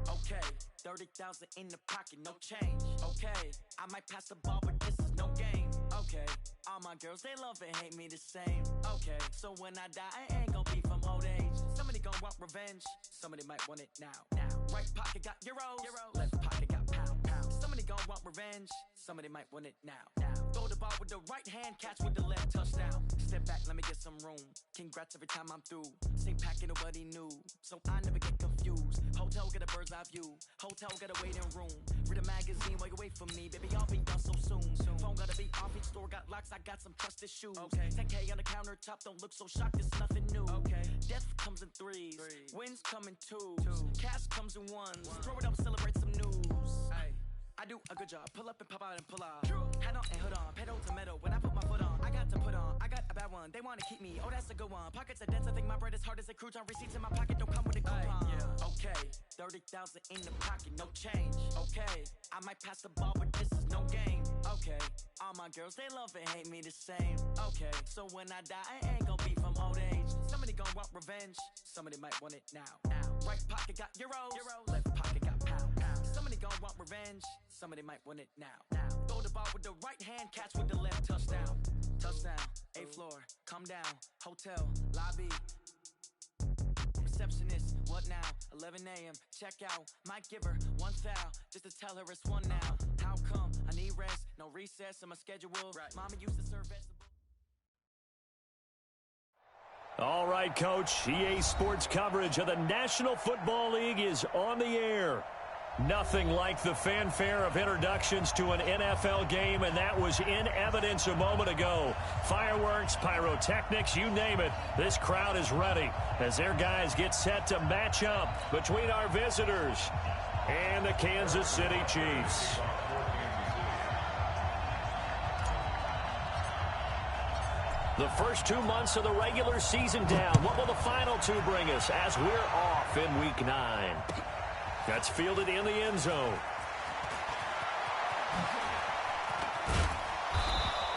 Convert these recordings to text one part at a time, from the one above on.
Okay, 30,000 in the pocket, no change. Okay, I might pass the ball, but this is no game. Okay, all my girls, they love and hate me the same. Okay, so when I die, I ain't gonna be from old age. Somebody gonna want revenge, somebody might want it now. Right pocket got euros, left pocket got pound. Somebody gonna want revenge, somebody might want it now. Throw the ball with the right hand, catch with the left, touchdown. Step back, let me get some room. Congrats every time I'm through. Same packet, nobody knew, so I never get confused. Hotel get a bird's eye view, hotel get a waiting room. Read a magazine while you wait for me, baby, I'll be done so soon. Phone gotta be off, each store got locks, I got some trusted shoes. 10K on the countertop, don't look so shocked, it's nothing new. Death comes in threes, wins come in twos, cash comes in ones. Throw it up, celebrate some news. I do a good job, pull up and pop out and pull out. Hat on and hood on, pedal to metal. When I put my foot on, I got to put on. I got a bad one, they wanna keep me, oh that's a good one. Pockets are dense, I think my bread is hard as a crouton. Receipts in my pocket don't come with a coupon. Okay, 30,000 in the pocket, no change. Okay, I might pass the ball, but this is no game. Okay, all my girls, they love and hate me the same. Okay, so when I die, I ain't gonna be from old age. Somebody gonna want revenge, somebody might want it now. Right pocket got euros, left pocket got pound. Somebody gonna want revenge, somebody might want it now. Throw the ball with the right hand, catch with the left, touchdown. Touchdown, 8th floor, come down, hotel, lobby. Receptionist, what now? 11 a.m., check out. Might give her one foul, just to tell her it's one now. How come? I need rest, no recess in my schedule. Mama used to serve vegetables. All right, Coach, EA Sports coverage of the National Football League is on the air. Nothing like the fanfare of introductions to an NFL game, and that was in evidence a moment ago. Fireworks, pyrotechnics, you name it. This crowd is ready as their guys get set to match up between our visitors and the Kansas City Chiefs. The first 2 months of the regular season down. What will the final two bring us as we're off in Week 9? That's fielded in the end zone.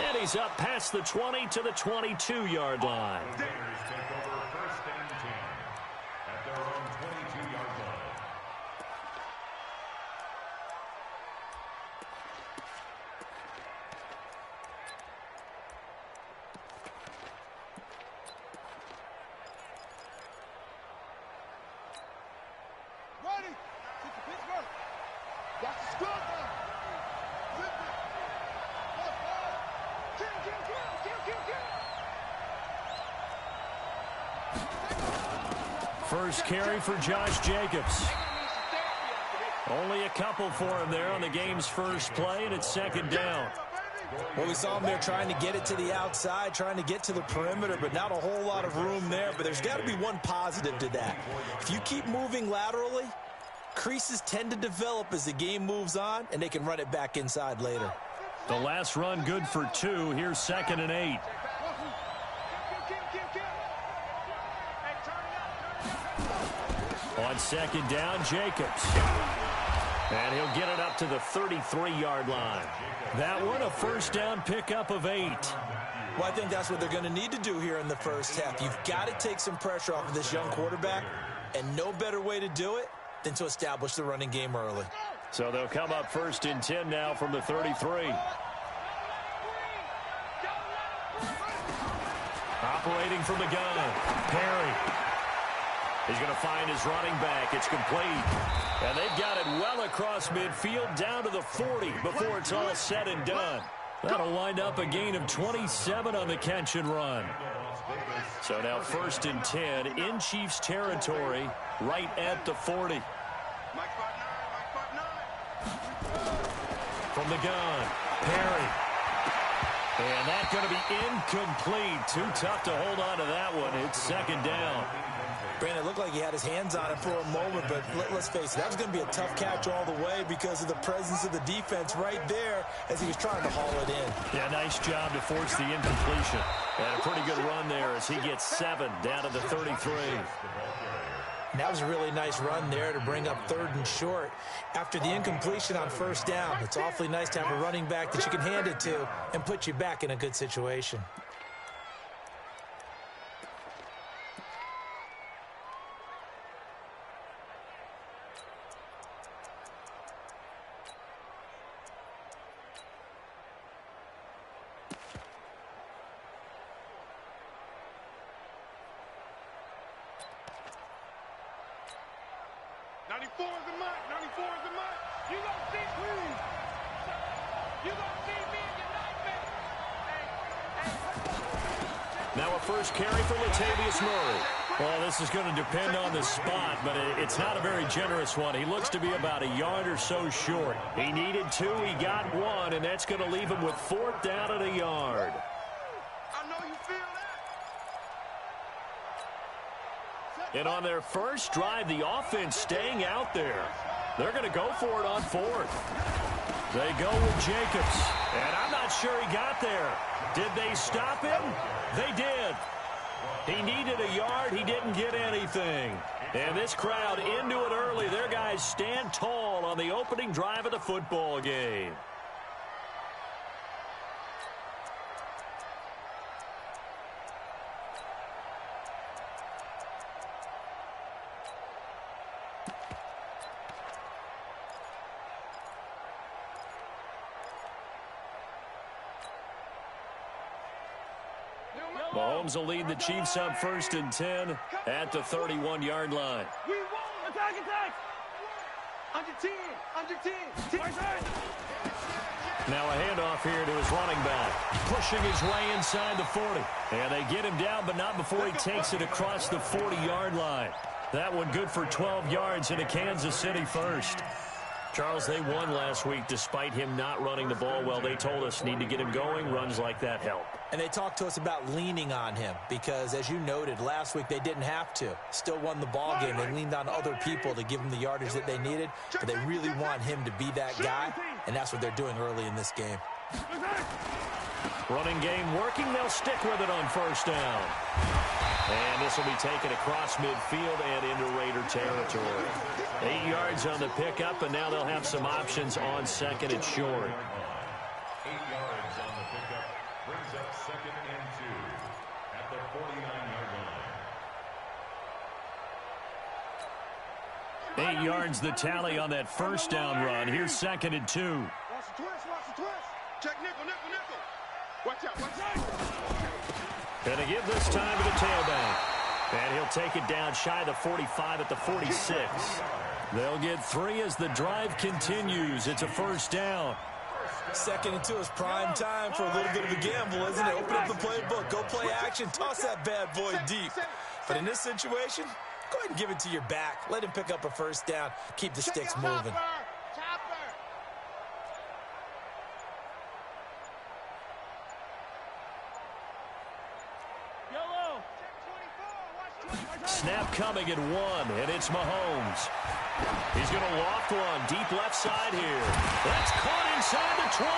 And he's up past the 20 to the 22-yard line. Take over 1st and 10 at their own 22-yard line. Ready? Pittsburgh. That's the score now. First carry for Josh Jacobs. Only a couple for him there on the game's first play, and it's 2nd down. Well, we saw him there trying to get it to the outside, trying to get to the perimeter, but not a whole lot of room there. But there's got to be one positive to that. If you keep moving laterally, creases tend to develop as the game moves on, and they can run it back inside later. The last run good for 2. Here's 2nd and 8. On 2nd down, Jacobs. And he'll get it up to the 33-yard line. That one, a first down pickup of 8. Well, I think that's what they're going to need to do here in the first half. You've got to take some pressure off of this young quarterback, and no better way to do it than to establish the running game early. So they'll come up 1st and 10 now from the 33. Operating from the gun, Perry. He's going to find his running back. It's complete. And they've got it well across midfield down to the 40 before it's all said and done. That'll wind up a gain of 27 on the catch and run. So now 1st and 10 in Chiefs territory right at the 40. From the gun, Perry. And that's going to be incomplete. Too tough to hold on to that one. It's 2nd down. Brandon, it looked like he had his hands on it for a moment, but let's face it, that was going to be a tough catch all the way because of the presence of the defense right there as he was trying to haul it in. Yeah, nice job to force the incompletion. And a pretty good run there as he gets 7 down to the 33. And that was a really nice run there to bring up 3rd and short. After the incompletion on 1st down, it's awfully nice to have a running back that you can hand it to and put you back in a good situation. 94 is the mark. 94 is the mark. You gonna see me. You gonna see me in your nightmare. Now a first carry for Latavius Murray. Well, this is going to depend on the spot, but it's not a very generous one. He looks to be about a yard or so short. He needed 2, he got 1, and that's going to leave him with 4th down at a yard. I know you feel that. And on their first drive, the offense staying out there. They're going to go for it on 4th. They go with Jacobs, and I'm not sure he got there. Did they stop him? They did. He needed a yard. He didn't get anything. And this crowd into it early. Their guys stand tall on the opening drive of the football game. Mahomes will lead the Chiefs up 1st and 10 at the 31-yard line. We won. Attack, attack. Under 10. Under 10. Now a handoff here to his running back. Pushing his way inside the 40. And they get him down, but not before he takes it across the 40-yard line. That one good for 12 yards into Kansas City first. Charles, they won last week despite him not running the ball well. They told us need to get him going. Runs like that help. And they talked to us about leaning on him because, as you noted, last week they didn't have to. Still won the ball game. They leaned on other people to give them the yardage that they needed, but they really want him to be that guy, and that's what they're doing early in this game. Running game working. They'll stick with it on 1st down. And this will be taken across midfield and into Raider territory. 8 yards on the pickup, and now they'll have some options on 2nd and short. 8 yards on the pickup brings up 2nd and 2 at the 49-yard line. 8 yards the tally on that 1st down run. Here's 2nd and 2. Watch the twist. Watch the twist. Check nickel, nickel, nickel. Watch out. Watch out. And they give this time to the tailback. And he'll take it down shy of the 45 at the 46. They'll get 3 as the drive continues. It's a 1st down. 2nd and 2 is prime time for a little bit of a gamble, isn't it? Open up the playbook, go play action, toss that bad boy deep. But in this situation, go ahead and give it to your back. Let him pick up a 1st down. Keep the sticks moving. Snap coming at 1, and it's Mahomes. He's going to loft one deep left side here. That's caught inside the 20.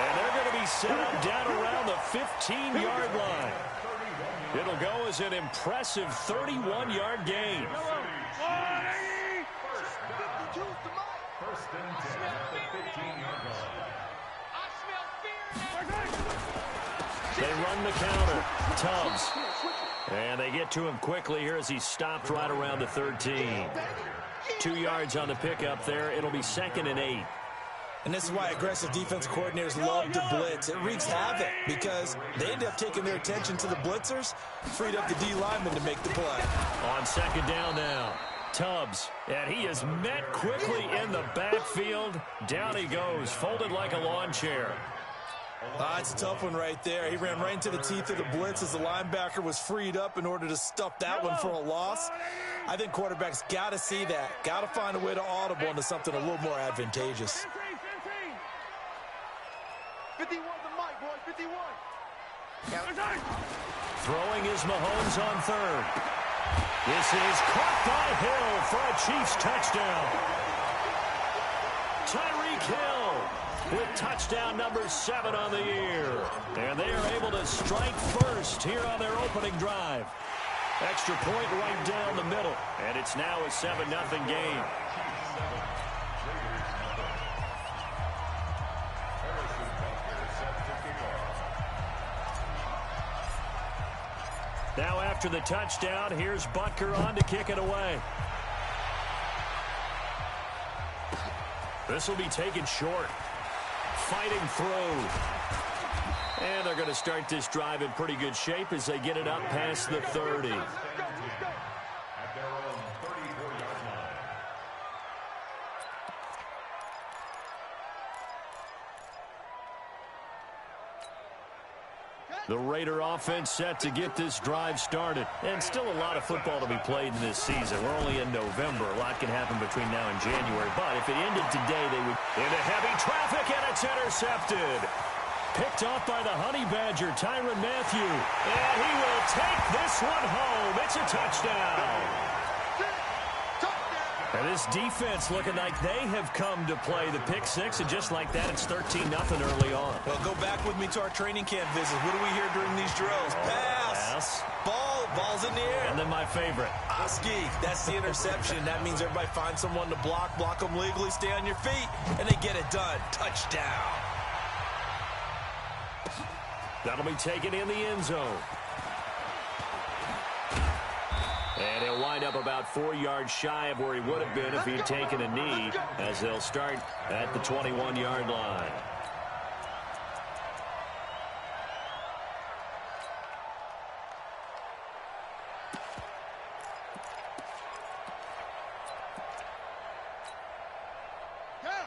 And they're going to be set up down around the 15-yard line. It'll go as an impressive 31-yard gain. First and 10 at the 15-yard line. They run the counter. Tubbs. And they get to him quickly here as he stopped right around the 13. 2 yards on the pickup there. It'll be 2nd and 8. And this is why aggressive defense coordinators love to blitz. It wreaks havoc because they end up taking their attention to the blitzers, freed up the D lineman to make the play. On 2nd down now. Tubbs, and he is met quickly in the backfield. Down he goes, folded like a lawn chair. It's a tough one right there. He ran right into the teeth of the blitz as the linebacker was freed up in order to stuff that one for a loss. I think quarterbacks got to see that. Got to find a way to audible into something a little more advantageous. 51 the mic, boys. 51. Throwing is Mahomes on 3rd. This is caught by Hill for a Chiefs touchdown. Tyreek Hill with touchdown number 7 on the year. And they are able to strike first here on their opening drive. Extra point right down the middle. And it's now a 7-0 game. Now after the touchdown, here's Butker on to kick it away. This will be taken short. Fighting through. And they're going to start this drive in pretty good shape as they get it up past the 30. At their own 34-yard line. The Raider offense set to get this drive started. And still a lot of football to be played in this season. We're only in November. A lot can happen between now and January. But if it ended today, they would into heavy traffic, and it's intercepted. Picked off by the Honey Badger, Tyrann Mathieu. And he will take this one home. It's a touchdown. And this defense looking like they have come to play the pick six, and just like that, it's 13-0 early on. Well, go back with me to our training camp visit. What do we hear during these drills? Pass. Ball's in the air. And then my favorite. Oski, that's the interception. That means everybody finds someone to block them legally, stay on your feet, and they get it done. Touchdown. That'll be taken in the end zone. And he'll wind up about 4 yards shy of where he would have been if he'd taken a knee, as they'll start at the 21-yard line.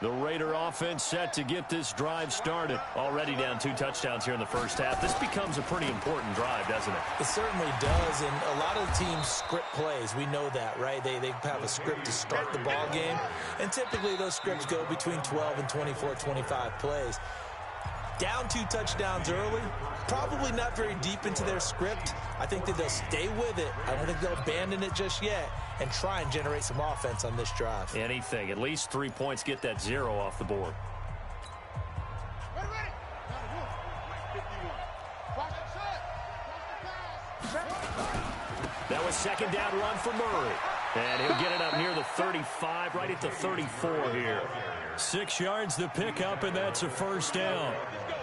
The Raider offense set to get this drive started. Already down 2 touchdowns here in the first half. This becomes a pretty important drive, doesn't it? It certainly does, and a lot of the teams script plays. We know that, right? They have a script to start the ball game, and typically those scripts go between 12 and 24, 25 plays. Down 2 touchdowns early, probably not very deep into their script. I think that they'll stay with it. I don't think they'll abandon it just yet and try and generate some offense on this drive. Anything. At least 3 points, get that 0 off the board. That was second down run for Murray. And he'll get it up near the 35, right at the 34 here. 6 yards the pickup, and that's a first down.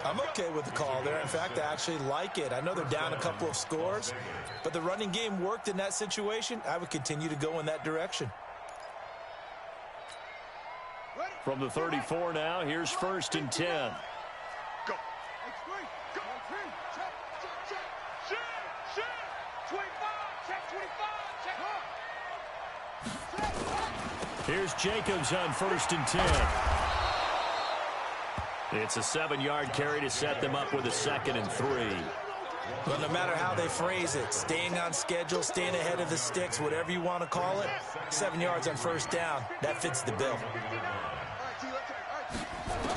I'm okay with the call there. In fact, I actually like it. I know they're down a couple of scores, but the running game worked in that situation. I would continue to go in that direction. From the 34 now, here's 1st and 10. Go. Check. 25. Check 25. Check. Here's Jacobs on 1st and 10. It's a 7-yard carry to set them up with a 2nd and 3. But no matter how they phrase it, staying on schedule, staying ahead of the sticks, whatever you want to call it, 7 yards on 1st down, that fits the bill.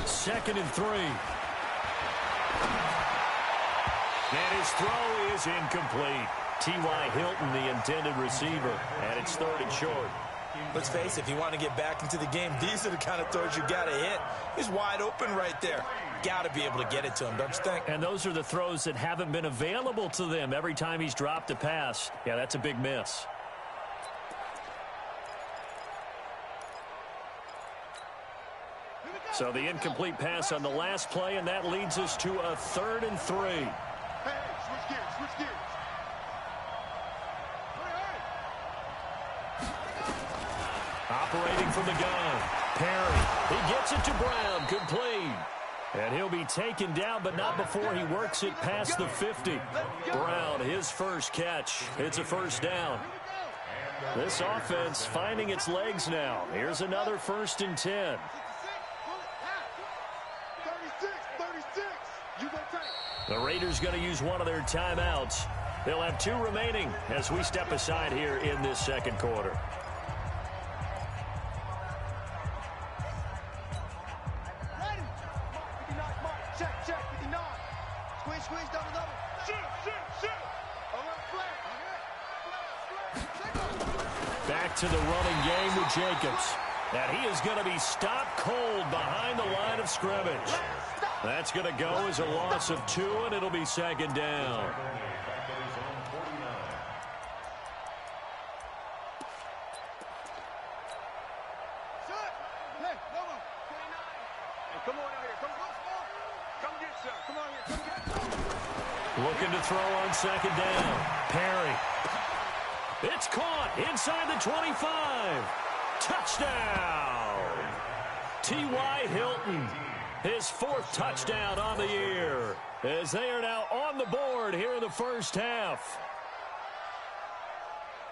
2nd and 3. And his throw is incomplete. T.Y. Hilton, the intended receiver, and it's 3rd and short. Let's face it, if you want to get back into the game, these are the kind of throws you got to hit. He's wide open right there. Got to be able to get it to him, don't you think? And those are the throws that haven't been available to them every time he's dropped a pass. Yeah, that's a big miss. So the incomplete pass on the last play, and that leads us to a 3rd and 3. Hey, switch gears. Operating from the gun, Perry. He gets it to Brown, complete. And he'll be taken down, but not before he works it past the 50. Brown, his first catch. It's a 1st down. This offense finding its legs now. Here's another 1st and 10. 36. You go take. The Raiders going to use one of their timeouts. They'll have 2 remaining as we step aside here in this 2nd quarter. Squeeze, double. Shoot. Back to the running game with Jacobs. And he is going to be stopped cold behind the line of scrimmage. That's going to go as a loss of 2, and it'll be 2nd down. Looking to throw on 2nd down. Perry. It's caught inside the 25. Touchdown. T.Y. Hilton. His 4th touchdown on the year, as they are now on the board here in the first half.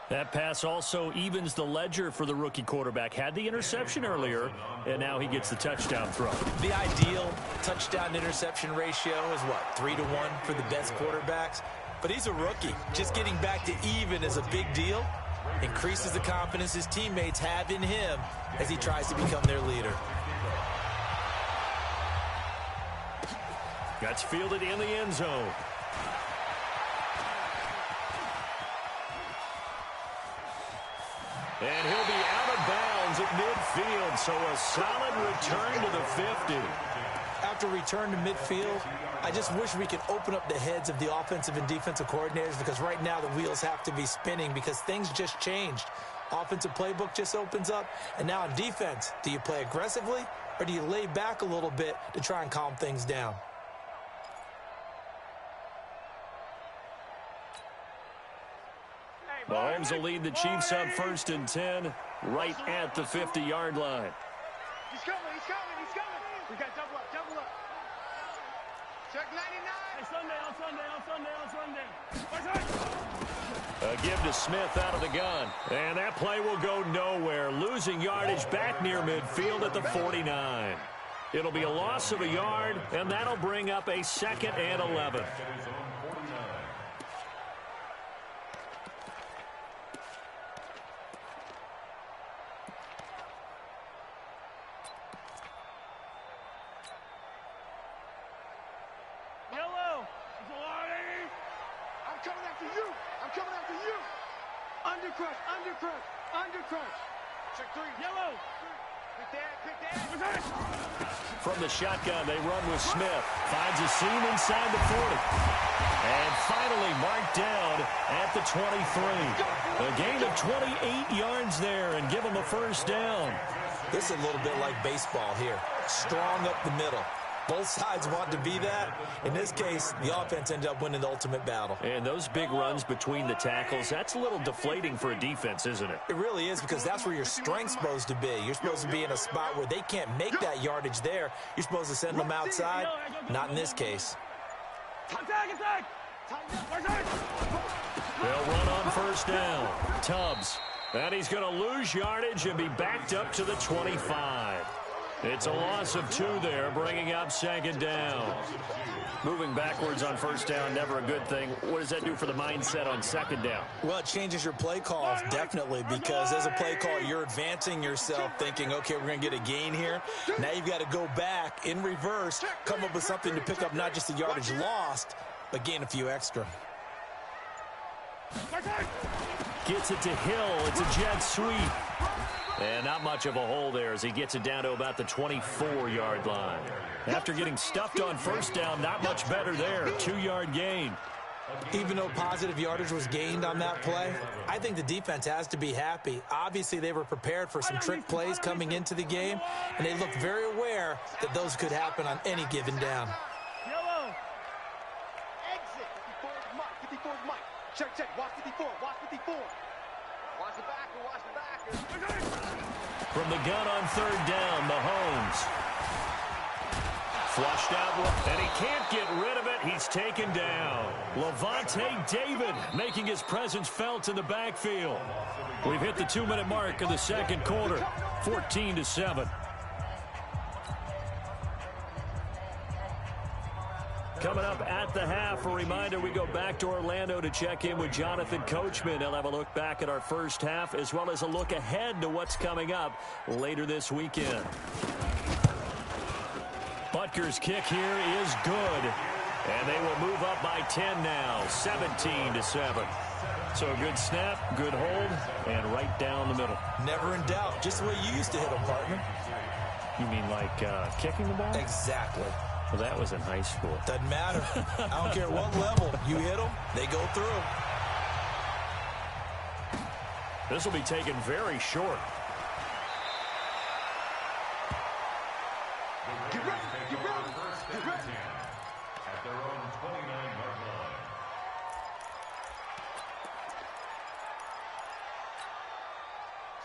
That pass also evens the ledger for the rookie quarterback. Had the interception earlier, and now he gets the touchdown throw. The ideal touchdown-interception ratio is, what, 3-to-1 for the best quarterbacks? But he's a rookie. Just getting back to even is a big deal. Increases the confidence his teammates have in him as he tries to become their leader. That's fielded in the end zone. And he'll be out of bounds at midfield, so a solid return to the 50. After return to midfield, I just wish we could open up the heads of the offensive and defensive coordinators, because right now the wheels have to be spinning because things just changed. Offensive playbook just opens up, and now on defense, do you play aggressively or do you lay back a little bit to try and calm things down? Mahomes will lead the Chiefs up 1st and 10 right at the 50-yard line. He's coming. We got double up. Check 99. Hey, Sunday. A give to Smith out of the gun. And that play will go nowhere. Losing yardage back near midfield at the 49. It'll be a loss of a yard, and that'll bring up a 2nd and 11. Undercrush. Check 3. Yellow. Pick that. From the shotgun, they run with Smith. Finds a seam inside the 40. And finally marked down at the 23. A gain of 28 yards there and give him a 1st down. This is a little bit like baseball here. Strong up the middle. Both sides want to be that. In this case, the offense ended up winning the ultimate battle. And those big runs between the tackles, that's a little deflating for a defense, isn't it? It really is, because that's where your strength's supposed to be. You're supposed to be in a spot where they can't make that yardage there. You're supposed to send them outside. Not in this case. They'll run on 1st down. Tubbs. And he's going to lose yardage and be backed up to the 25. It's a loss of 2 there, bringing up 2nd down. Moving backwards on 1st down, never a good thing. What does that do for the mindset on 2nd down? Well, it changes your play calls, definitely, because as a play call, you're advancing yourself thinking, okay, we're going to get a gain here. Now you've got to go back in reverse, come up with something to pick up not just the yardage lost, but gain a few extra. Gets it to Hill. It's a jet sweep. And not much of a hole there as he gets it down to about the 24-yard line. After getting stuffed on 1st down, not much better there. 2-yard gain. Even though positive yardage was gained on that play, I think the defense has to be happy. Obviously, they were prepared for some trick plays coming into the game, and they looked very aware that those could happen on any given down. Yellow. Exit. 54 is Mike. 54 is Mike. Check. Watch 54. Watch 54. Watch the backer. Watch the backer. From the gun on 3rd down, Mahomes. Flushed out, and he can't get rid of it. He's taken down. Levante David making his presence felt in the backfield. We've hit the 2-minute mark of the 2nd quarter, 14-7. Coming up at the half, a reminder, we go back to Orlando to check in with Jonathan Coachman. He'll have a look back at our 1st half as well as a look ahead to what's coming up later this weekend. Butker's kick here is good, and they will move up by 10 now, 17-7. So a good snap, good hold, and right down the middle. Never in doubt. Just the way you used to hit them, partner. You mean like kicking the ball? Exactly. Well, that was in high school. Doesn't matter. I don't care what level. You hit them, they go through. This will be taken very short. At their own 29-yard line.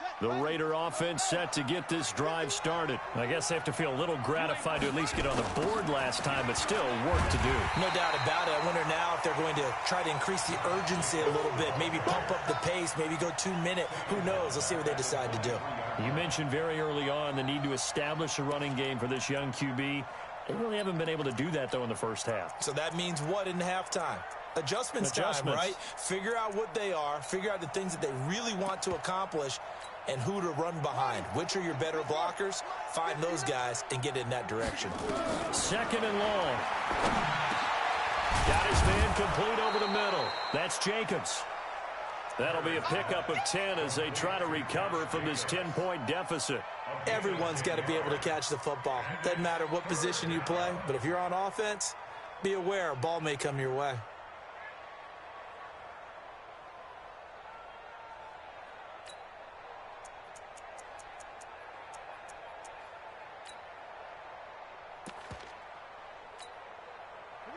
Set. The Raider offense set to get this drive started. I guess they have to feel a little gratified to at least get on the board last time, but still work to do. No doubt about it. I wonder now if they're going to try to increase the urgency a little bit, maybe pump up the pace, maybe go 2 minute. Who knows? Let's see what they decide to do. You mentioned very early on the need to establish a running game for this young QB. They really haven't been able to do that, though, in the first half. So that means what in halftime? Adjustments time, right? Figure out what they are, figure out the things that they really want to accomplish, and who to run behind. Which are your better blockers? Find those guys and get in that direction. Second and long. Got his man complete over the middle. That's Jacobs. That'll be a pickup of 10 as they try to recover from this 10-point deficit. Everyone's got to be able to catch the football. Doesn't matter what position you play, but if you're on offense, be aware a ball may come your way.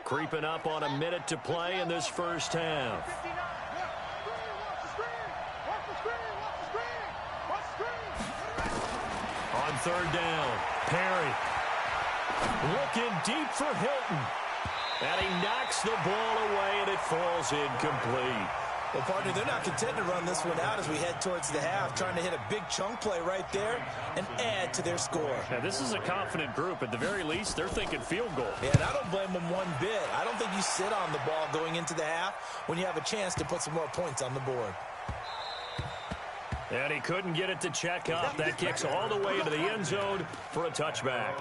Creeping up on a minute to play in this first half. On third down, Perry looking deep for Hilton. And he knocks the ball away, and it falls incomplete. Well, partner, they're not content to run this one out as we head towards the half, trying to hit a big chunk play right there and add to their score. Now, this is a confident group. At the very least, they're thinking field goal. Yeah, and I don't blame them one bit. I don't think you sit on the ball going into the half when you have a chance to put some more points on the board. And he couldn't get it to check up. That kicks all the way into the end zone for a touchback.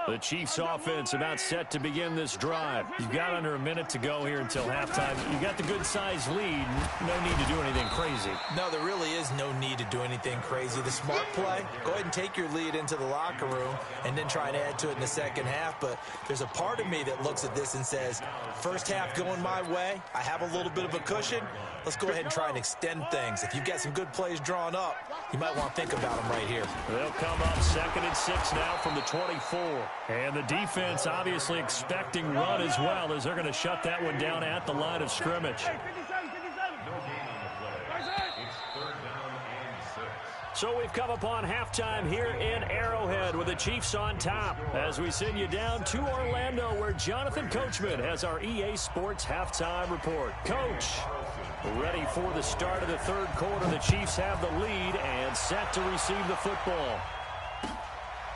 The Chiefs offense about set to begin this drive. You've got under a minute to go here until halftime. You got the good size lead. No need to do anything crazy. No, there really is no need to do anything crazy. The smart play, go ahead and take your lead into the locker room and then try and add to it in the second half. But there's a part of me that looks at this and says, first half going my way, I have a little bit of a cushion. Let's go ahead and try and extend things. If you've got some good plays drawn up, you might want to think about them right here. They'll come up 2nd and 6 now from the 24. And the defense obviously expecting run as well, as they're going to shut that one down at the line of scrimmage. So we've come upon halftime here in Arrowhead with the Chiefs on top as we send you down to Orlando where Jonathan Coachman has our EA Sports halftime report. Coach, ready for the start of the third quarter. The Chiefs have the lead and set to receive the football.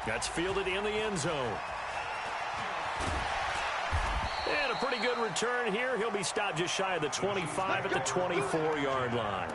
That's fielded in the end zone. And a pretty good return here. He'll be stopped just shy of the 25 at the 24-yard line.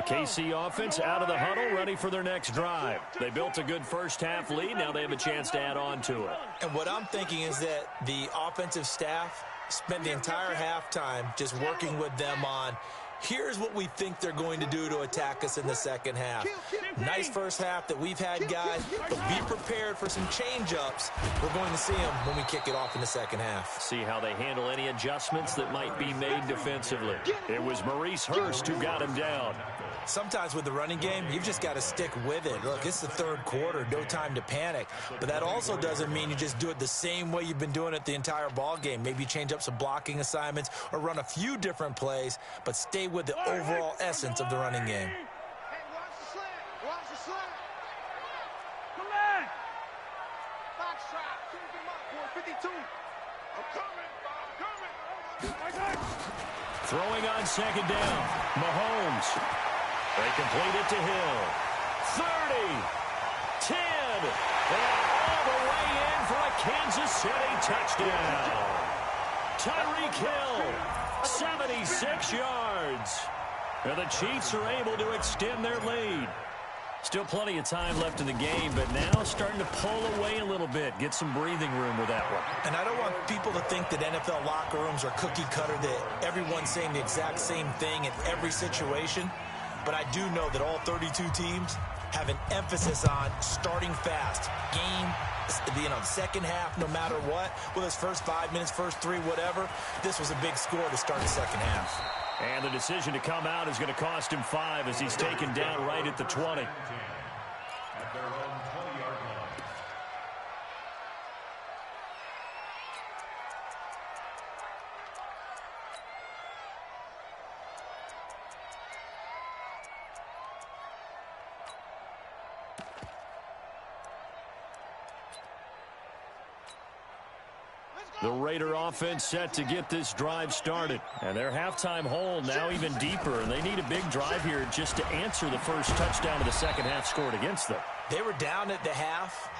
KC offense out of the huddle, ready for their next drive. They built a good first half lead. Now they have a chance to add on to it. And what I'm thinking is that the offensive staff spent the entire halftime just working with them on, here's what we think they're going to do to attack us in the second half. Nice first half that we've had, guys, but be prepared for some change-ups. We're going to see them when we kick it off in the second half. See how they handle any adjustments that might be made defensively. It was Maurice Hurst who got him down. Sometimes with the running game, you've just got to stick with it. Look, it's the third quarter, no time to panic. But that also doesn't mean you just do it the same way you've been doing it the entire ball game. Maybe change up some blocking assignments or run a few different plays, but stay with the overall essence of the running game. Hey, watch the slant. Watch the slant. Come on. Box trap. Keep him up, boy. 52. I'm coming. Throwing on second down. Mahomes. They complete it to Hill. 30. 10. And all the way in for a Kansas City touchdown. Tyreek Hill. 76 yards. And the Chiefs are able to extend their lead. Still plenty of time left in the game, but now starting to pull away a little bit. Get some breathing room with that one. And I don't want people to think that NFL locker rooms are cookie cutter, that everyone's saying the exact same thing in every situation. But I do know that all 32 teams have an emphasis on starting fast. Game at the end of the second half, no matter what. Whether it's first 5 minutes, first 3, whatever, this was a big score to start the second half. And the decision to come out is going to cost him 5 as he's taken down right at the 20. At their own 20-yard line. The Raider offense set to get this drive started. And their halftime hole now even deeper, and they need a big drive here just to answer the first touchdown of the second half scored against them. They were down at the half.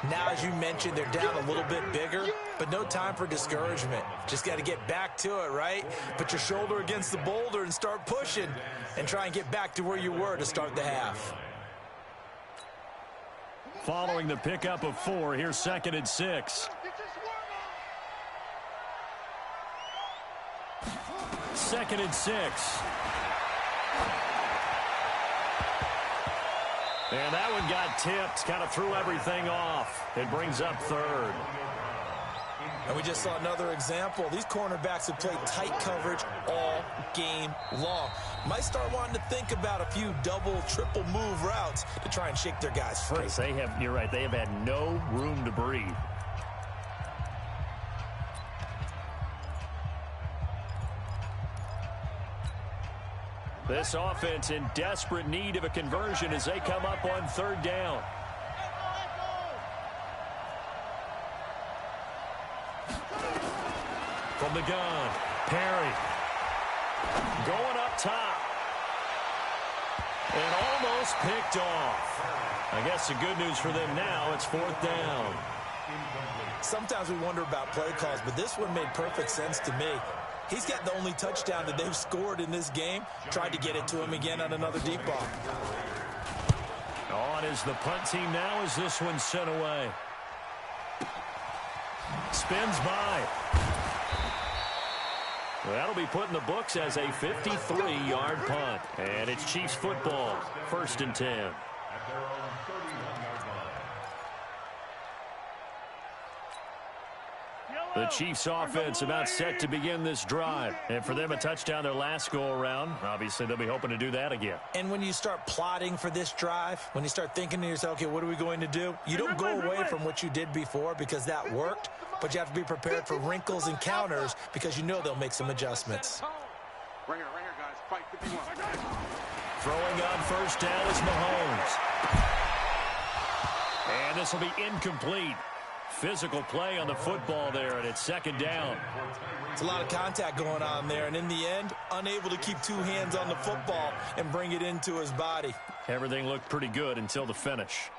Now, as you mentioned, they're down a little bit bigger, but no time for discouragement. Just got to get back to it, right? Put your shoulder against the boulder and start pushing and try and get back to where you were to start the half. Following the pickup of 4, here's 2nd and 6. 2nd and 6. And that one got tipped, kind of threw everything off. It brings up 3rd. And we just saw another example. These cornerbacks have played tight coverage all game long. Might start wanting to think about a few double, triple move routes to try and shake their guys free. You're right, they have had no room to breathe. This offense in desperate need of a conversion as they come up on 3rd down. From the gun, Perry. Going up top. And almost picked off. I guess the good news for them now, it's 4th down. Sometimes we wonder about play calls, but this one made perfect sense to me. He's got the only touchdown that they've scored in this game. Tried to get it to him again on another deep ball. On is the punt team now as this one's sent away. Spins by. Well, that'll be put in the books as a 53-yard punt. And it's Chiefs football, 1st and 10. At their own 31-yard line. The Chiefs offense about set to begin this drive. And for them, a touchdown their last go-around. Obviously, they'll be hoping to do that again. And when you start plotting for this drive, when you start thinking to yourself, okay, what are we going to do? You don't go away from what you did before because that worked, but you have to be prepared for wrinkles and counters because you know they'll make some adjustments. Right here, guys. Fight 51. Throwing on 1st down is Mahomes. And this will be incomplete. Physical play on the football there, and it's 2nd down. It's a lot of contact going on there, and in the end, unable to keep 2 hands on the football and bring it into his body. Everything looked pretty good until the finish.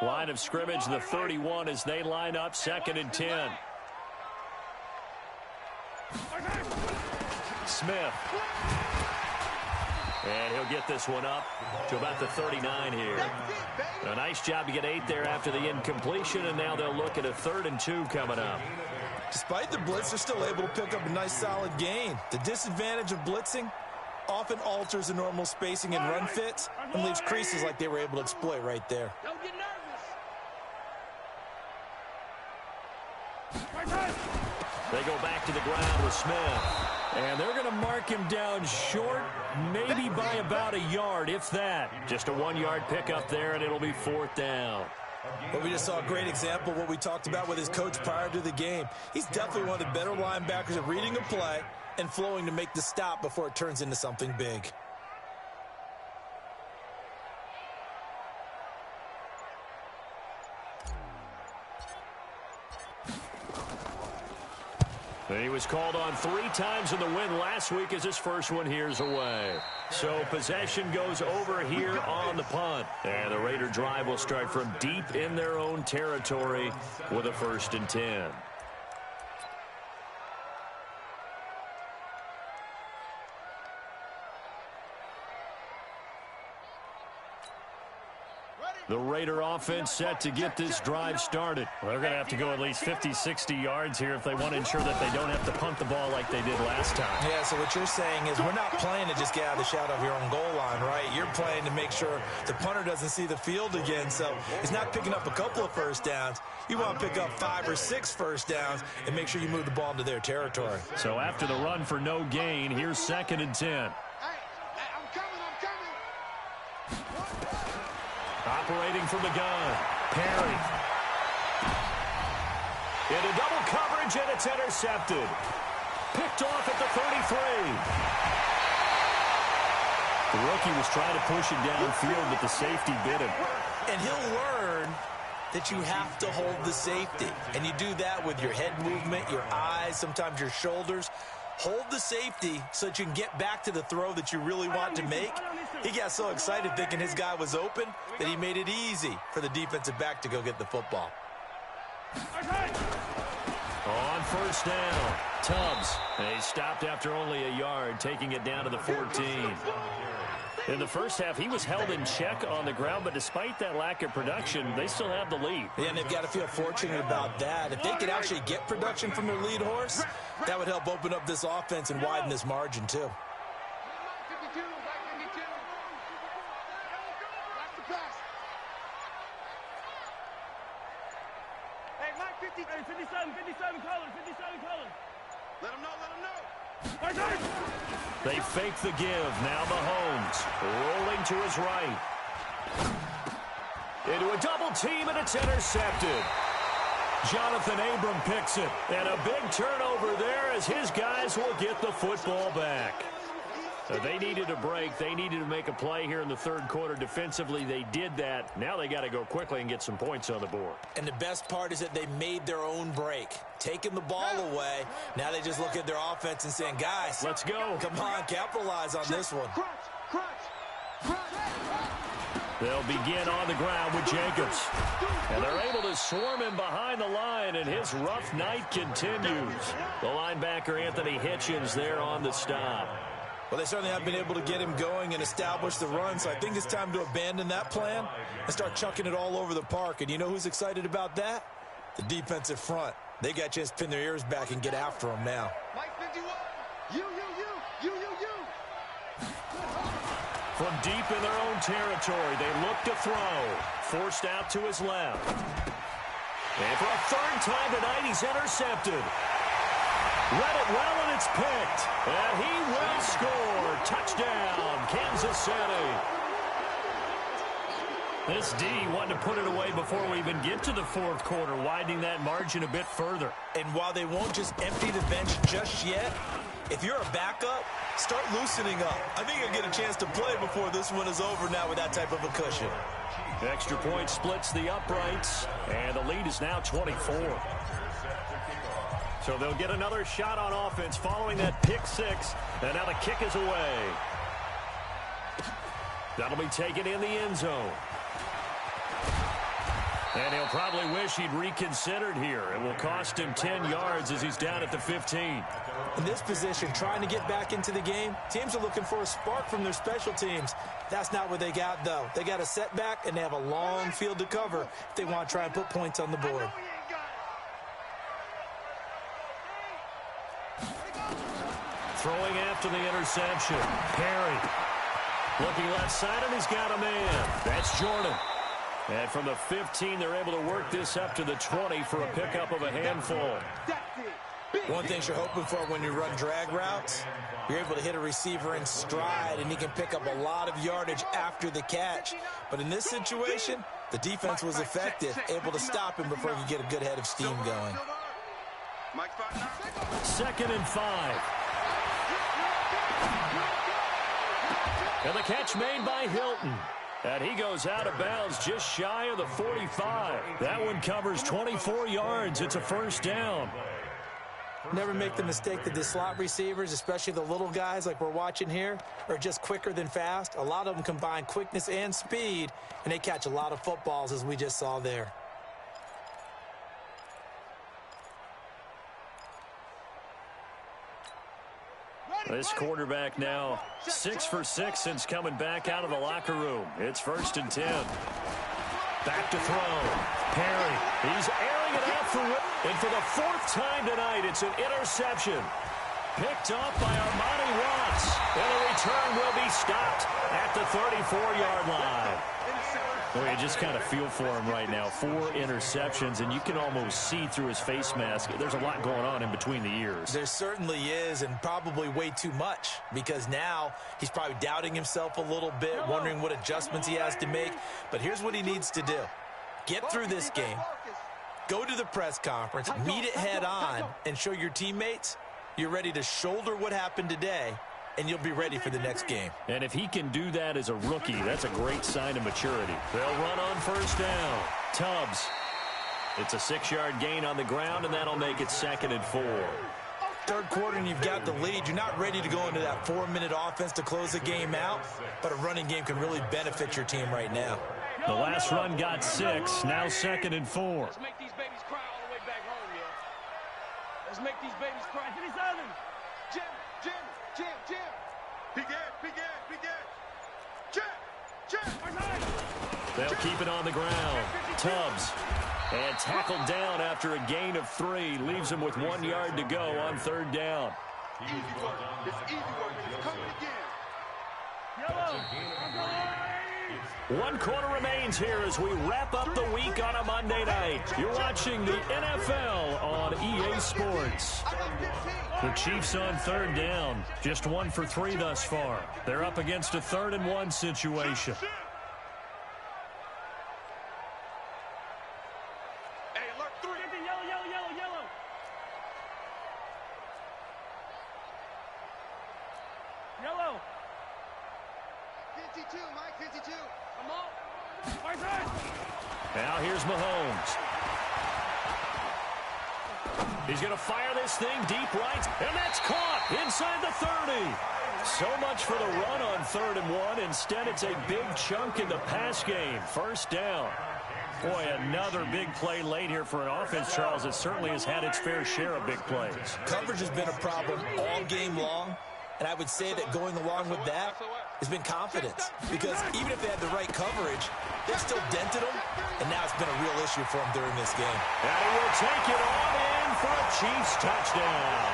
Line of scrimmage, the 31 as they line up 2nd and 10. Smith. And he'll get this one up to about the 39 here. A nice job to get 8 there after the incompletion, and now they'll look at a 3rd and 2 coming up. Despite the blitz, they're still able to pick up a nice solid gain. The disadvantage of blitzing often alters the normal spacing and run fits and leaves creases like they were able to exploit right there. Don't get nervous. They go back to the ground with Smith. And they're going to mark him down short, maybe by about a yard, if that. Just a 1-yard pickup there, and it'll be 4th down. But we just saw a great example of what we talked about with his coach prior to the game. He's definitely one of the better linebackers at reading a play and flowing to make the stop before it turns into something big. He was called on 3 times in the win last week as his first one here's away. So possession goes over here on the punt. And the Raider drive will start from deep in their own territory with a 1st and 10. Ready? The Raider offense set to get this drive started. Well, they're going to have to go at least 50, 60 yards here if they want to ensure that they don't have to punt the ball like they did last time. Yeah, so what you're saying is we're not playing to just get out of the shadow of your own goal line, right? You're playing to make sure the punter doesn't see the field again. So he's not picking up a couple of first downs. You want to pick up 5 or 6 first downs and make sure you move the ball into their territory. So after the run for no gain, here's 2nd and 10. Operating from the gun, Perry. Into double coverage, and it's intercepted. Picked off at the 33. The rookie was trying to push it downfield, but the safety bit him. And he'll learn that you have to hold the safety. And you do that with your head movement, your eyes, sometimes your shoulders. Hold the safety so that you can get back to the throw that you really want to make. He got so excited thinking his guy was open that he made it easy for the defensive back to go get the football. On first down, Tubbs. He stopped after only a yard, taking it down to the 14. In the first half, he was held in check on the ground, but despite that lack of production, they still have the lead. Yeah, and they've got to feel fortunate about that. If they could actually get production from their lead horse, that would help open up this offense and widen this margin, too. Hey, 57 colors. Let him know. They fake the give. Now Mahomes rolling to his right. Into a double team, and it's intercepted. Jonathan Abram picks it. And a big turnover there as his guys will get the football back. They needed a break. They needed to make a play here in the third quarter. Defensively, they did that. Now they got to go quickly and get some points on the board. And the best part is that they made their own break. Taking the ball away. Now they just look at their offense and saying, guys, let's go. Come on, capitalize on this one. They'll begin on the ground with Jacobs. And they're able to swarm him behind the line, and his rough night continues. The linebacker, Anthony Hitchens, there on the stop. Well, they certainly have been able to get him going and establish the run, so I think it's time to abandon that plan and start chucking it all over the park. And you know who's excited about that? The defensive front. They got a chance to pin their ears back and get after him now. Mike 51. You. From deep in their own territory, they look to throw. Forced out to his left. And for a third time tonight, he's intercepted. Read it well, and it's picked. And he will score. Touchdown, Kansas City. This D wanted to put it away before we even get to the fourth quarter, widening that margin a bit further. And while they won't just empty the bench just yet, if you're a backup, start loosening up. I think you'll get a chance to play before this one is over now with that type of a cushion. Extra point splits the uprights, and the lead is now 24. So they'll get another shot on offense following that pick six, and now the kick is away. That'll be taken in the end zone. And he'll probably wish he'd reconsidered here. It will cost him 10 yards as he's down at the 15. In this position, trying to get back into the game, teams are looking for a spark from their special teams. That's not what they got, though. They got a setback, and they have a long field to cover if they want to try and put points on the board. Throwing after the interception. Perry. Looking left side, and he's got a man. That's Jordan. And from the 15, they're able to work this up to the 20 for a pickup of a handful. One thing you're hoping for when you run drag routes, you're able to hit a receiver in stride, and he can pick up a lot of yardage after the catch. But in this situation, the defense was effective, able to stop him before he could get a good head of steam going. 2nd and 5. And the catch made by Hilton. And he goes out of bounds just shy of the 45. That one covers 24 yards. It's a first down. Never make the mistake that the slot receivers, especially the little guys like we're watching here, are just quicker than fast. A lot of them combine quickness and speed, and they catch a lot of footballs, as we just saw there. This quarterback now 6 for 6 since coming back out of the locker room. It's 1st and 10. Back to throw. Perry. He's airing it out for Whit. And for the fourth time tonight, it's an interception. Picked off by Armani Watts. And the return will be stopped at the 34-yard line. Well, you just kind of feel for him right now. 4 interceptions, and you can almost see through his face mask. There's a lot going on in between the ears. There certainly is, and probably way too much, because now he's probably doubting himself a little bit, wondering what adjustments he has to make. But here's what he needs to do. Get through this game, go to the press conference, meet it head on, and show your teammates you're ready to shoulder what happened today, and you'll be ready for the next game. And if he can do that as a rookie, that's a great sign of maturity. They'll run on first down. Tubbs. It's a 6-yard gain on the ground, and that'll make it 2nd and 4. Third quarter, and you've got the lead. You're not ready to go into that 4-minute offense to close the game out, but a running game can really benefit your team right now. The last run got 6, now 2nd and 4. Let's make these babies cry all the way back home, yeah. Let's make these babies cry. 57. Jim. Begin. Jim. They'll keep it on the ground. Tubbs. And tackled down after a gain of 3. Leaves him with 1 yard to go on 3rd down. Easy work. It's easy work. It's coming again. Yellow. 1 quarter remains here as we wrap up the week on a Monday night. You're watching the NFL on EA Sports. The Chiefs on 3rd down. Just 1 for 3 thus far. They're up against a 3rd and 1 situation. Hey, alert 3. Yellow. Yellow. 52, Mike, 52. Come on. Now here's Mahomes. He's going to fire this thing deep right, and that's caught inside the 30. So much for the run on 3rd and 1. Instead, it's a big chunk in the pass game. First down. Boy, another big play late here for an offense, Charles. It certainly has had its fair share of big plays. Coverage has been a problem all game long, and I would say that going along with that has been confidence, because even if they had the right coverage, they still dented them, and now it's been a real issue for them during this game. And he will take it on in for a Chiefs touchdown.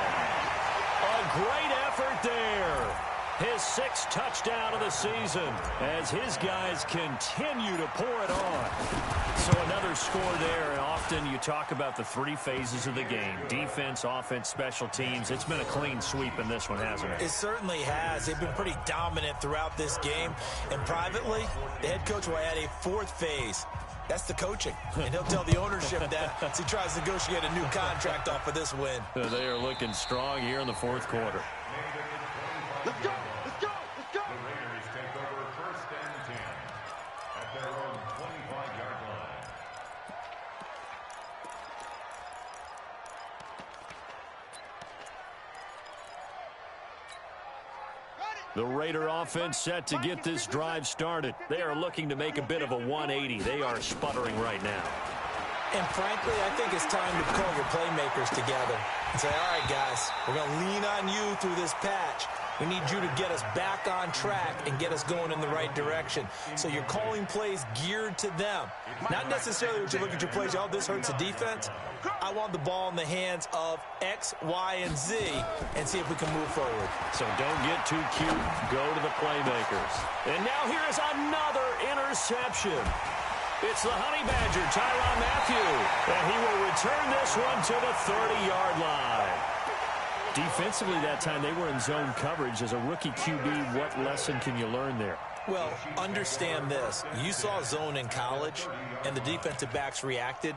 A great effort there. His 6th touchdown of the season as his guys continue to pour it on. So another score there, and often you talk about the 3 phases of the game. Defense, offense, special teams. It's been a clean sweep in this one, hasn't it? It certainly has. They've been pretty dominant throughout this game. And privately, the head coach will add a 4th phase. That's the coaching. And he'll tell the ownership that as he tries to negotiate a new contract off of this win. They are looking strong here in the 4th quarter. Let's go. The Raiders take over 1st and 10 at their own 25-yard line. The Raider offense set to get this drive started. They are looking to make a bit of a 180. They are sputtering right now. And frankly, I think it's time to call your playmakers together and say, all right, guys, we're going to lean on you through this patch. We need you to get us back on track and get us going in the right direction. So you're calling plays geared to them. Not necessarily when you look at your plays, oh, this hurts the defense. I want the ball in the hands of X, Y, and Z and see if we can move forward. So don't get too cute. Go to the playmakers. And now here is another interception. It's the Honey Badger, Tyrann Mathieu. And he will return this one to the 30-yard line. Defensively that time, they were in zone coverage. As a rookie QB, what lesson can you learn there? Well, understand this. You saw zone in college, and the defensive backs reacted,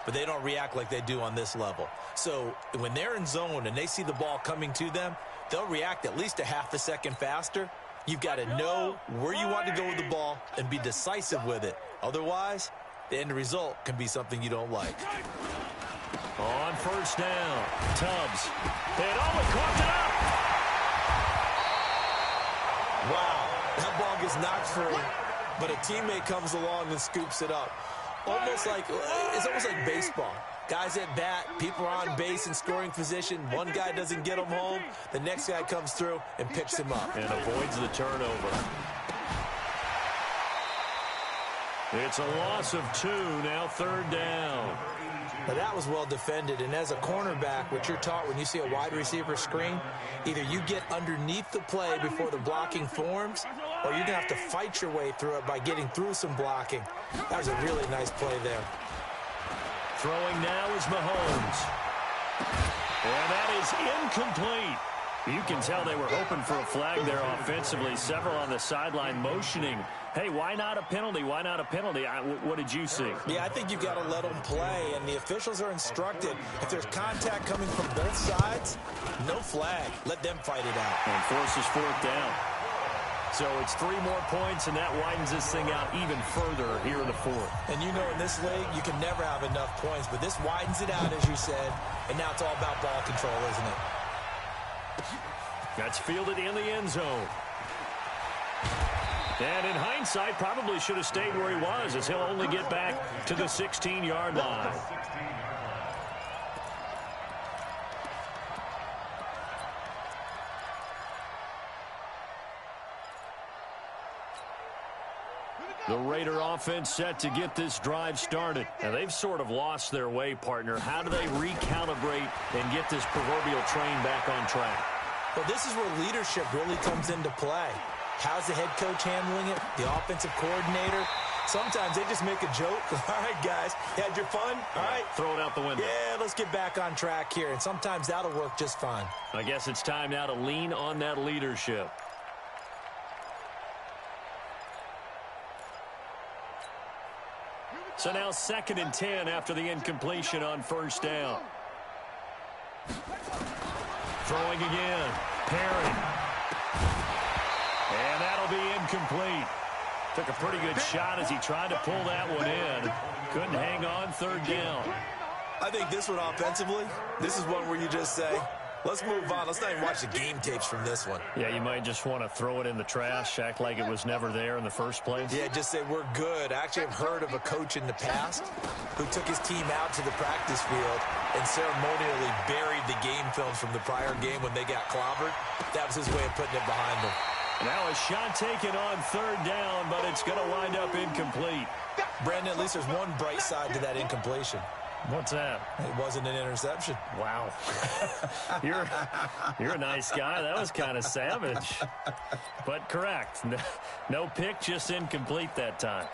but they don't react like they do on this level. So when they're in zone and they see the ball coming to them, they'll react at least a half a second faster. You've got to know where you want to go with the ball and be decisive with it. Otherwise, the end result can be something you don't like. On first down, Tubbs. And almost coughed it up. Wow, that ball gets knocked free, but a teammate comes along and scoops it up. It's almost like baseball. Guys at bat, people are on base in scoring position. One guy doesn't get him home. The next guy comes through and picks him up. And avoids the turnover. It's a loss of 2, now 3rd down. Now that was well defended, and as a cornerback, what you're taught when you see a wide receiver screen, either you get underneath the play before the blocking forms, or you're going to have to fight your way through it by getting through some blocking. That was a really nice play there. Throwing now is Mahomes. And that is incomplete. You can tell they were hoping for a flag there offensively. Several on the sideline motioning, hey, why not a penalty? Why not a penalty? What did you see? Yeah, I think you've got to let them play, and the officials are instructed. If there's contact coming from both sides, no flag. Let them fight it out. And forces 4th down. So it's 3 more points, and that widens this thing out even further here in the 4th. And you know in this league, you can never have enough points, but this widens it out, as you said, and now it's all about ball control, isn't it? That's fielded in the end zone. And in hindsight, probably should have stayed where he was, as he'll only get back to the 16-yard line. The Raider offense set to get this drive started. Now, they've sort of lost their way, partner. How do they recalibrate and get this proverbial train back on track? Well, this is where leadership really comes into play. How's the head coach handling it? The offensive coordinator? Sometimes they just make a joke. All right, guys, you had your fun? All right. Throw it out the window. Yeah, let's get back on track here. And sometimes that'll work just fine. I guess it's time now to lean on that leadership. So now 2nd and 10 after the incompletion on 1st down. Throwing again. Perry. And that'll be incomplete. Took a pretty good shot as he tried to pull that one in. Couldn't hang on, 3rd down. I think this one offensively, this is one where you just say, let's move on. Let's not even watch the game tapes from this one. Yeah, you might just want to throw it in the trash, act like it was never there in the first place. Yeah, just say we're good. I actually have heard of a coach in the past who took his team out to the practice field and ceremonially buried the game films from the prior game when they got clobbered. That was his way of putting it behind them. Now a shot taken on 3rd down, but it's going to wind up incomplete. Brandon, at least there's one bright side to that incompletion. What's that? It wasn't an interception. Wow. You're a nice guy. That was kind of savage. But correct. No pick, just incomplete that time.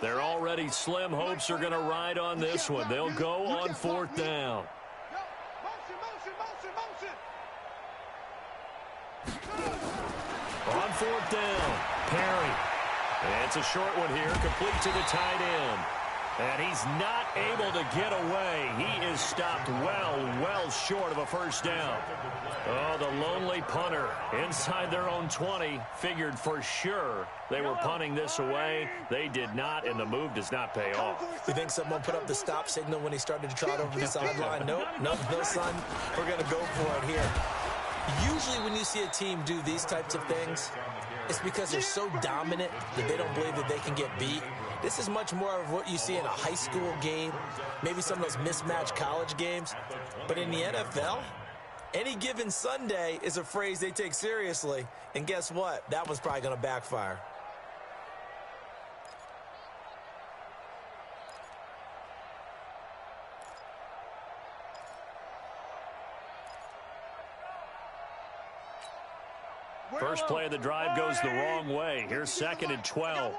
Their already slim hopes are going to ride on this one. They'll go on 4th down. On 4th down, Perry. It's a short one here, complete to the tight end. And he's not able to get away. He is stopped well short of a 1st down. Oh, the lonely punter inside their own 20 figured for sure they were punting this away. They did not, and the move does not pay off. You think someone put up the stop signal when he started to trot over the sideline? Nope, no, son. We're going to go for it here. Usually when you see a team do these types of things, it's because they're so dominant that they don't believe that they can get beat. This is much more of what you see in a high school game, maybe some of those mismatched college games. But in the NFL, any given Sunday is a phrase they take seriously. And guess what? That one's probably going to backfire. First play of the drive goes the wrong way. Here's 2nd and 12.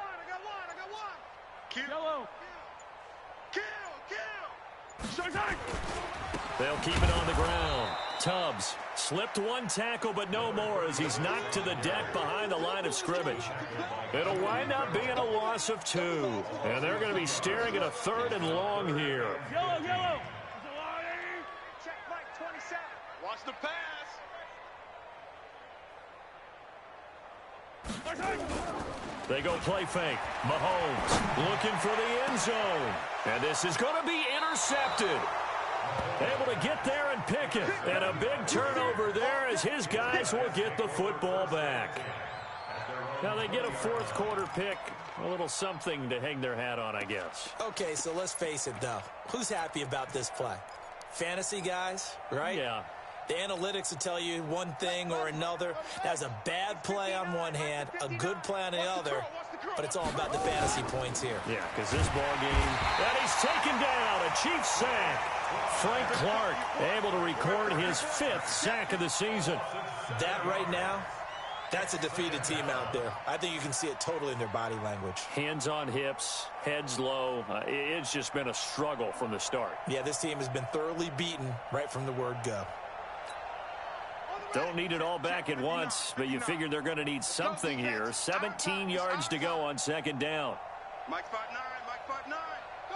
They'll keep it on the ground. Tubbs slipped one tackle, but no more as he's knocked to the deck behind the line of scrimmage. It'll wind up being a loss of 2. And they're going to be staring at a 3rd and long here. Yellow. Check Mike 27. Watch the pass. They go play fake. Mahomes looking for the end zone. And this is going to be intercepted. Able to get there and pick it. And a big turnover there as his guys will get the football back. Now they get a 4th quarter pick. A little something to hang their hat on, I guess. Okay, so let's face it, though. Who's happy about this play? Fantasy guys, right? Yeah. The analytics will tell you one thing or another. That's a bad play on one hand, a good play on the other, but it's all about the fantasy points here. Yeah, because this ball game, and he's taken down, a Chiefs sack. Frank Clark able to record his 5th sack of the season. That right now, that's a defeated team out there. I think you can see it totally in their body language. Hands on hips, heads low. It's just been a struggle from the start. Yeah, this team has been thoroughly beaten right from the word go. Don't need it all back at once, but you figure they're going to need something here. 17 yards to go on 2nd down. Mike 5-9, Mike 5-9. Go.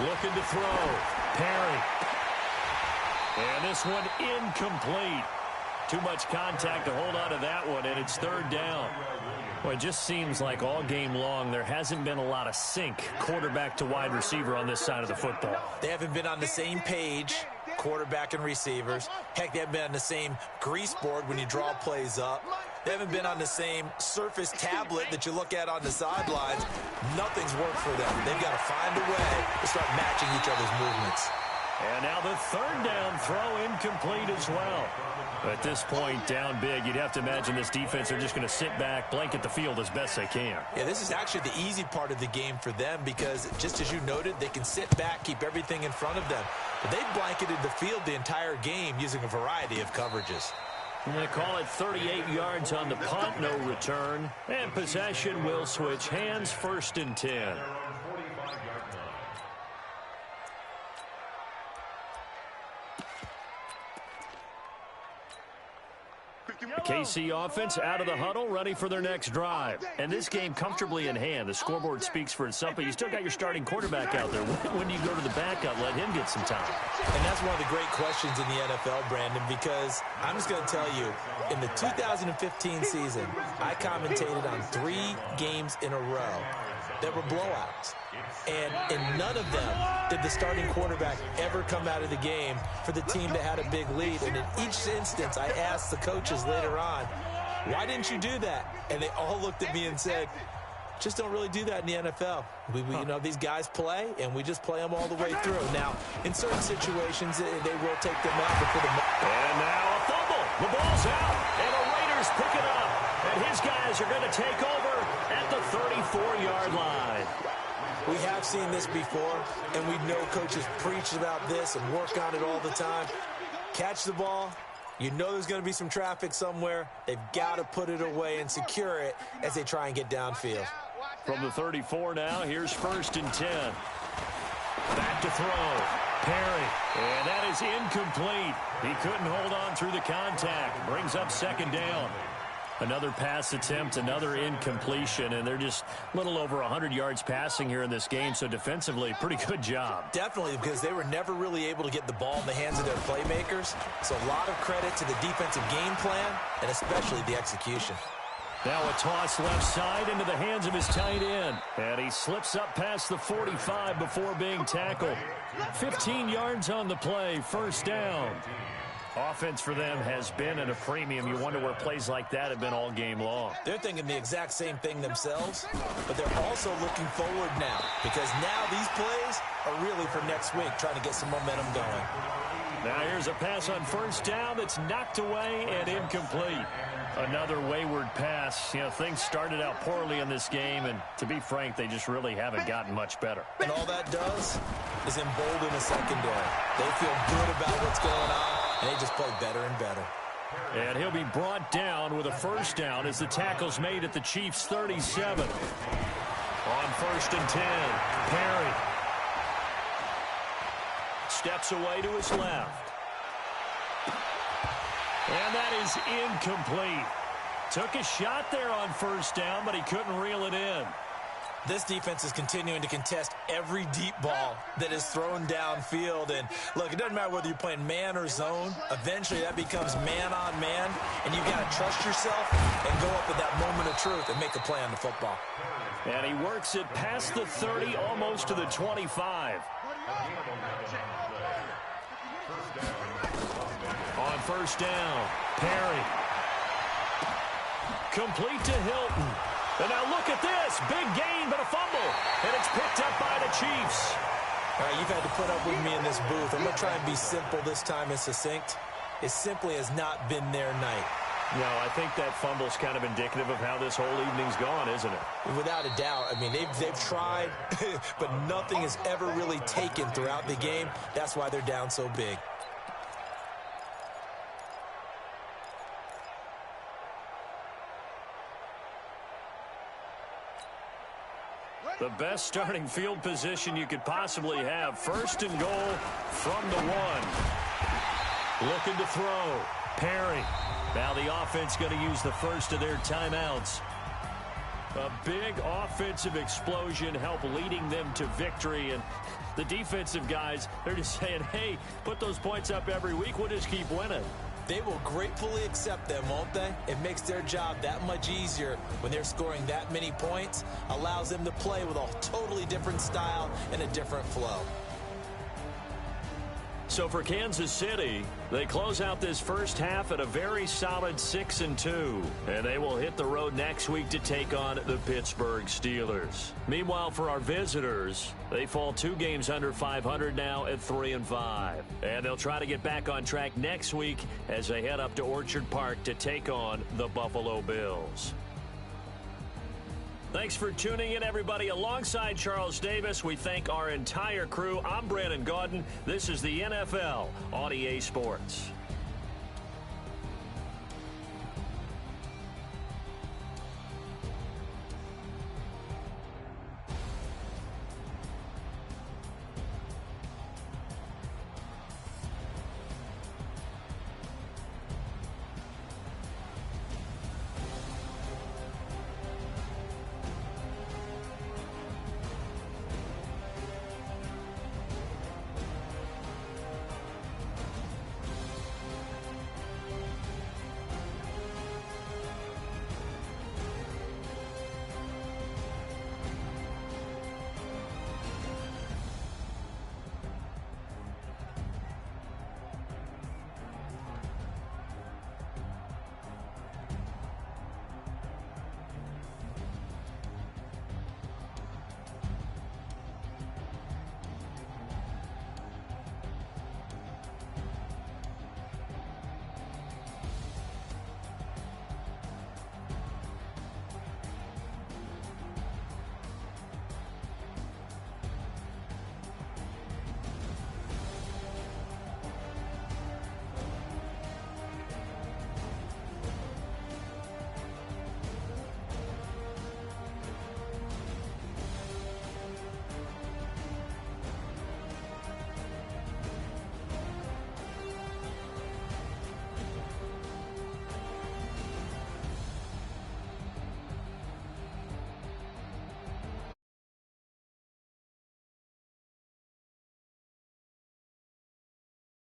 Looking to throw. Perry. And this one incomplete. Too much contact to hold on to that one, and it's 3rd down. Well, it just seems like all game long there hasn't been a lot of sync quarterback to wide receiver on this side of the football. They haven't been on the same page, quarterback and receivers. Heck, they haven't been on the same grease board when you draw plays up. They haven't been on the same surface tablet that you look at on the sidelines. Nothing's worked for them. They've got to find a way to start matching each other's movements. And now the 3rd down throw incomplete as well. At this point, down big, you'd have to imagine this defense are just going to sit back, blanket the field as best they can. Yeah, this is actually the easy part of the game for them because, just as you noted, they can sit back, keep everything in front of them. But they've blanketed the field the entire game using a variety of coverages. And they call it 38 yards on the punt, no return. And possession will switch hands, 1st and 10. KC offense out of the huddle, ready for their next drive. And this game comfortably in hand. The scoreboard speaks for itself, but you still got your starting quarterback out there. When do you go to the backup, let him get some time? And that's one of the great questions in the NFL, Brandon, because I'm just going to tell you, in the 2015 season, I commentated on 3 games in a row that were blowouts. And in none of them did the starting quarterback ever come out of the game for the team that had a big lead. And in each instance, I asked the coaches later on, why didn't you do that? And they all looked at me and said, just don't really do that in the NFL. You know, these guys play, and we just play them all the way through. Now, in certain situations, they will take them out. And now a fumble. The ball's out, and the Raiders pick it up. And his guys are going to take over at the 34-yard line. We have seen this before, and we know coaches preach about this and work on it all the time. Catch the ball. You know there's going to be some traffic somewhere. They've got to put it away and secure it as they try and get downfield. From the 34 now, here's 1st and 10. Back to throw. Perry. And that is incomplete. He couldn't hold on through the contact. Brings up 2nd down. Another pass attempt, another incompletion, and they're just a little over 100 yards passing here in this game, so defensively, pretty good job. Definitely, because they were never really able to get the ball in the hands of their playmakers, so a lot of credit to the defensive game plan, and especially the execution. Now a toss left side into the hands of his tight end, and he slips up past the 45 before being tackled. 15 yards on the play, 1st down. Offense for them has been at a premium. You wonder where plays like that have been all game long. They're thinking the exact same thing themselves, but they're also looking forward now because now these plays are really for next week, trying to get some momentum going. Now here's a pass on 1st down that's knocked away and incomplete. Another wayward pass. You know, things started out poorly in this game, and to be frank, they just really haven't gotten much better. And all that does is embolden a secondary. They feel good about what's going on. And they just play better and better. And he'll be brought down with a 1st down as the tackle's made at the Chiefs' 37. On 1st and 10, Perry steps away to his left. And that is incomplete. Took a shot there on 1st down, but he couldn't reel it in. This defense is continuing to contest every deep ball that is thrown downfield. And, look, it doesn't matter whether you're playing man or zone. Eventually, that becomes man on man, and you've got to trust yourself and go up at that moment of truth and make a play on the football. And he works it past the 30, almost to the 25. On 1st down, Perry. Complete to Hilton. And now look at this. Big gain, but a fumble. And it's picked up by the Chiefs. All right, you've had to put up with me in this booth. I'm going to try and be simple this time and succinct. It simply has not been their night. No, I think that fumble's kind of indicative of how this whole evening's gone, isn't it? Without a doubt. I mean, they've tried, but nothing is ever really taken throughout the game. That's why they're down so big. The best starting field position you could possibly have. First and goal from the 1. Looking to throw. Perry. Now the offense going to use the first of their timeouts. A big offensive explosion help leading them to victory. And the defensive guys, they're just saying, hey, put those points up every week. We'll just keep winning. They will gratefully accept them, won't they? It makes their job that much easier when they're scoring that many points. Allows them to play with a totally different style and a different flow. So for Kansas City, they close out this first half at a very solid 6-2. And they will hit the road next week to take on the Pittsburgh Steelers. Meanwhile, for our visitors, they fall 2 games under 500 now at 3-5. And they'll try to get back on track next week as they head up to Orchard Park to take on the Buffalo Bills. Thanks for tuning in, everybody. Alongside Charles Davis, we thank our entire crew. I'm Brandon Gaudin. This is the NFL on EA Sports.